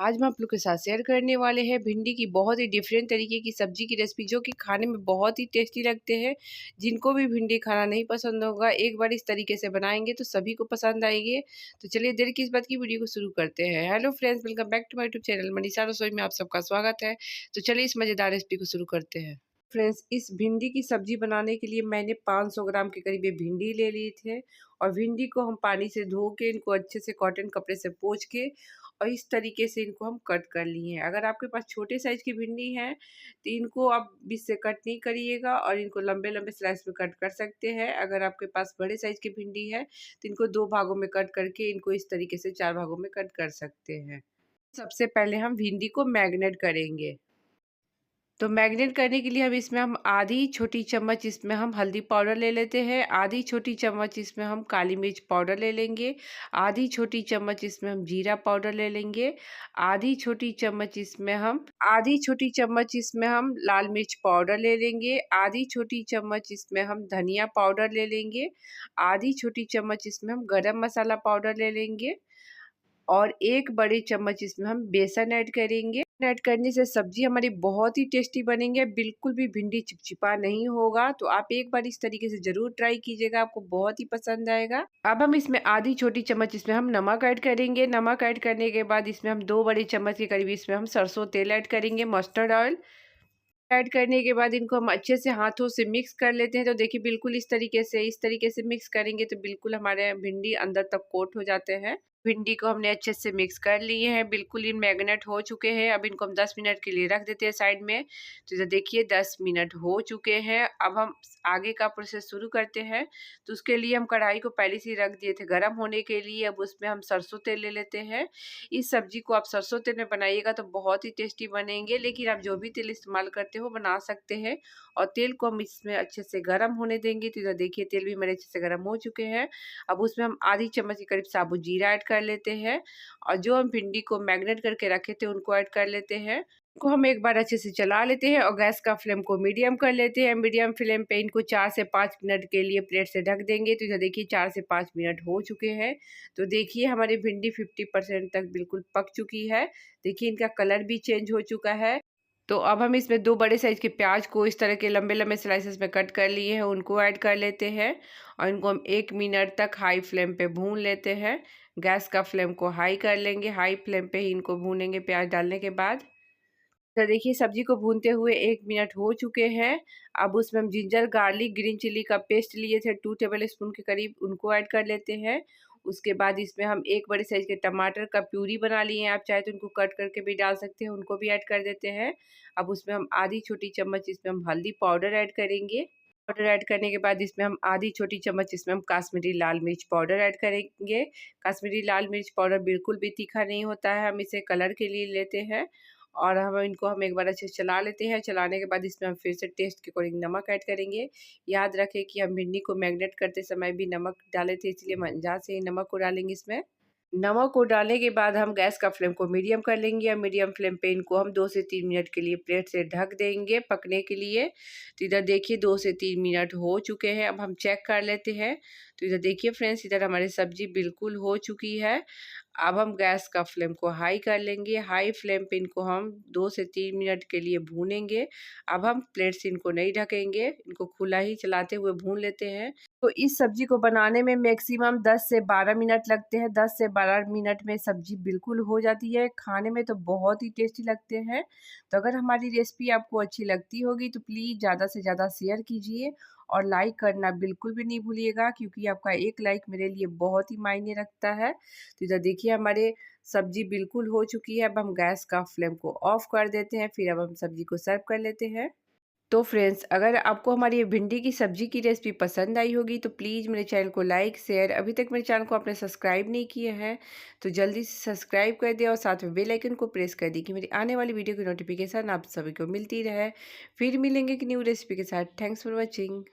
आज हम आप लोग के साथ शेयर करने वाले हैं भिंडी की बहुत ही डिफरेंट तरीके की सब्जी की रेसिपी, जो कि खाने में बहुत ही टेस्टी लगते हैं। जिनको भी भिंडी खाना नहीं पसंद होगा, एक बार इस तरीके से बनाएंगे तो सभी को पसंद आएंगे। तो चलिए देर किस बात की, वीडियो को शुरू करते हैं। Hello friends, welcome back to my YouTube channel Manisha Rasoi में आप सबका स्वागत है। तो चलिए इस मज़ेदार रेसिपी को शुरू करते हैं। फ्रेंड्स, इस भिंडी की सब्जी बनाने के लिए मैंने 500 ग्राम के करीब ये भिंडी ले ली थे। और भिंडी को हम पानी से धो के, इनको अच्छे से कॉटन कपड़े से पोंछ के और इस तरीके से इनको हम कट कर लिए हैं। अगर आपके पास छोटे साइज़ की भिंडी है तो इनको आप बीच से कट नहीं करिएगा और इनको लंबे लंबे स्लाइस में कट कर सकते हैं। अगर आपके पास बड़े साइज़ की भिंडी है तो इनको 2 भागों में कट करके इनको इस तरीके से 4 भागों में कट कर सकते हैं। सबसे पहले हम भिंडी को मैरिनेट करेंगे। तो मैरिनेट करने के लिए हम आधी छोटी चम्मच इसमें हम हल्दी पाउडर ले लेते हैं, आधी छोटी चम्मच इसमें हम काली मिर्च पाउडर ले लेंगे, आधी छोटी चम्मच इसमें हम जीरा पाउडर ले लेंगे, आधी छोटी चम्मच इसमें हम लाल मिर्च पाउडर ले लेंगे, आधी छोटी चम्मच इसमें हम धनिया पाउडर ले लेंगे, आधी छोटी चम्मच इसमें हम गरम मसाला पाउडर ले लेंगे और 1 बड़े चम्मच इसमें हम बेसन ऐड करेंगे। ऐड करने से सब्जी हमारी बहुत ही टेस्टी बनेंगे, बिल्कुल भी भिंडी चिपचिपा नहीं होगा। तो आप एक बार इस तरीके से ज़रूर ट्राई कीजिएगा, आपको बहुत ही पसंद आएगा। अब हम इसमें आधी छोटी चम्मच इसमें हम नमक ऐड करेंगे। नमक ऐड करने के बाद इसमें हम 2 बड़े चम्मच के करीब इसमें हम सरसों तेल ऐड करेंगे, मस्टर्ड ऑयल ऐड करने के बाद इनको हम अच्छे से हाथों से मिक्स कर लेते हैं। तो देखिए बिल्कुल इस तरीके से मिक्स करेंगे तो बिल्कुल हमारे भिंडी अंदर तक कोट हो जाते हैं। भिंडी को हमने अच्छे से मिक्स कर लिए हैं, बिल्कुल ये मैरिनेट हो चुके हैं। अब इनको हम 10 मिनट के लिए रख देते हैं साइड में। तो इधर देखिए 10 मिनट हो चुके हैं। अब हम आगे का प्रोसेस शुरू करते हैं। तो उसके लिए हम कढ़ाई को पहले से ही रख दिए थे गर्म होने के लिए। अब उसमें हम सरसों तेल ले लेते हैं। इस सब्जी को आप सरसों तेल में बनाइएगा तो बहुत ही टेस्टी बनेंगे, लेकिन आप जो भी तेल इस्तेमाल करते हो बना सकते हैं। और तेल को हम इसमें अच्छे से गर्म होने देंगे। तो इधर देखिए तेल भी मेरे अच्छे से गर्म हो चुके हैं। अब उसमें हम आधी चम्मच के करीब साबुत जीरा ऐड कर लेते हैं और जो हम भिंडी को मैरिनेट करके रखे थे उनको ऐड कर लेते हैं। इनको हम एक बार अच्छे से चला लेते हैं और गैस का फ्लेम को मीडियम कर लेते हैं। मीडियम फ्लेम पे इनको 4 से 5 मिनट के लिए प्लेट से ढक देंगे। तो इधर देखिए 4 से 5 मिनट हो चुके हैं। तो देखिए हमारी भिंडी 50% तक बिल्कुल पक चुकी है। देखिए इनका कलर भी चेंज हो चुका है। तो अब हम इसमें 2 बड़े साइज़ के प्याज को इस तरह के लंबे-लंबे स्लाइसेस में कट कर लिए हैं, उनको ऐड कर लेते हैं और इनको हम 1 मिनट तक हाई फ्लेम पे भून लेते हैं। गैस का फ्लेम को हाई कर लेंगे, हाई फ्लेम पे ही इनको भूनेंगे प्याज डालने के बाद। तो देखिए सब्जी को भूनते हुए 1 मिनट हो चुके हैं। अब उसमें हम जिंजर गार्लिक ग्रीन चिली का पेस्ट लिए थे 2 टेबल स्पून के करीब, उनको ऐड कर लेते हैं। उसके बाद इसमें हम 1 बड़े साइज़ के टमाटर का प्यूरी बना लिए हैं, आप चाहे तो उनको कट करके भी डाल सकते हैं, उनको भी ऐड कर देते हैं। अब उसमें हम आधी छोटी चम्मच इसमें हम हल्दी पाउडर ऐड करेंगे। पाउडर ऐड करने के बाद इसमें हम आधी छोटी चम्मच इसमें हम काश्मीरी लाल मिर्च पाउडर ऐड करेंगे। काश्मीरी लाल मिर्च पाउडर बिल्कुल भी तीखा नहीं होता है, हम इसे कलर के लिए लेते हैं। और हम एक बार अच्छे से चला लेते हैं। चलाने के बाद इसमें हम फिर से टेस्ट के अकॉर्डिंग नमक ऐड करेंगे। याद रखें कि हम भिंडी को मैरिनेट करते समय भी नमक डाले थे, इसलिए हम अंदाज़ से ही नमक को डालेंगे इसमें। नमक को डालने के बाद हम गैस का फ्लेम को मीडियम कर लेंगे और मीडियम फ्लेम पे इनको हम 2 से 3 मिनट के लिए प्लेट से ढक देंगे पकने के लिए। तो इधर देखिए 2 से 3 मिनट हो चुके हैं। अब हम चेक कर लेते हैं। तो इधर देखिए फ्रेंड्स, इधर हमारी सब्जी बिल्कुल हो चुकी है। अब हम गैस का फ्लेम को हाई कर लेंगे। हाई फ्लेम पे इनको हम 2 से 3 मिनट के लिए भूनेंगे। अब हम प्लेट से इनको नहीं ढकेंगे, इनको खुला ही चलाते हुए भून लेते हैं। तो इस सब्जी को बनाने में मैक्सिमम 10 से 12 मिनट लगते हैं। 10 से 12 मिनट में सब्जी बिल्कुल हो जाती है। खाने में तो बहुत ही टेस्टी लगते हैं। तो अगर हमारी रेसिपी आपको अच्छी लगती होगी तो प्लीज़ ज़्यादा से ज़्यादा शेयर कीजिए और लाइक करना बिल्कुल भी नहीं भूलिएगा, क्योंकि आपका एक लाइक मेरे लिए बहुत ही मायने रखता है। तो इधर देखिए हमारे सब्जी बिल्कुल हो चुकी है। अब हम गैस का फ्लेम को ऑफ कर देते हैं। फिर अब हम सब्जी को सर्व कर लेते हैं। तो फ्रेंड्स, अगर आपको हमारी ये भिंडी की सब्जी की रेसिपी पसंद आई होगी तो प्लीज़ मेरे चैनल को लाइक शेयर, अभी तक मेरे चैनल को आपने सब्सक्राइब नहीं किया है तो जल्दी से सब्सक्राइब कर दिया और साथ में बेल आइकन को प्रेस कर दी कि मेरी आने वाली वीडियो की नोटिफिकेशन आप सभी को मिलती रहे। फिर मिलेंगे एक न्यू रेसिपी के साथ। Thanks for watching.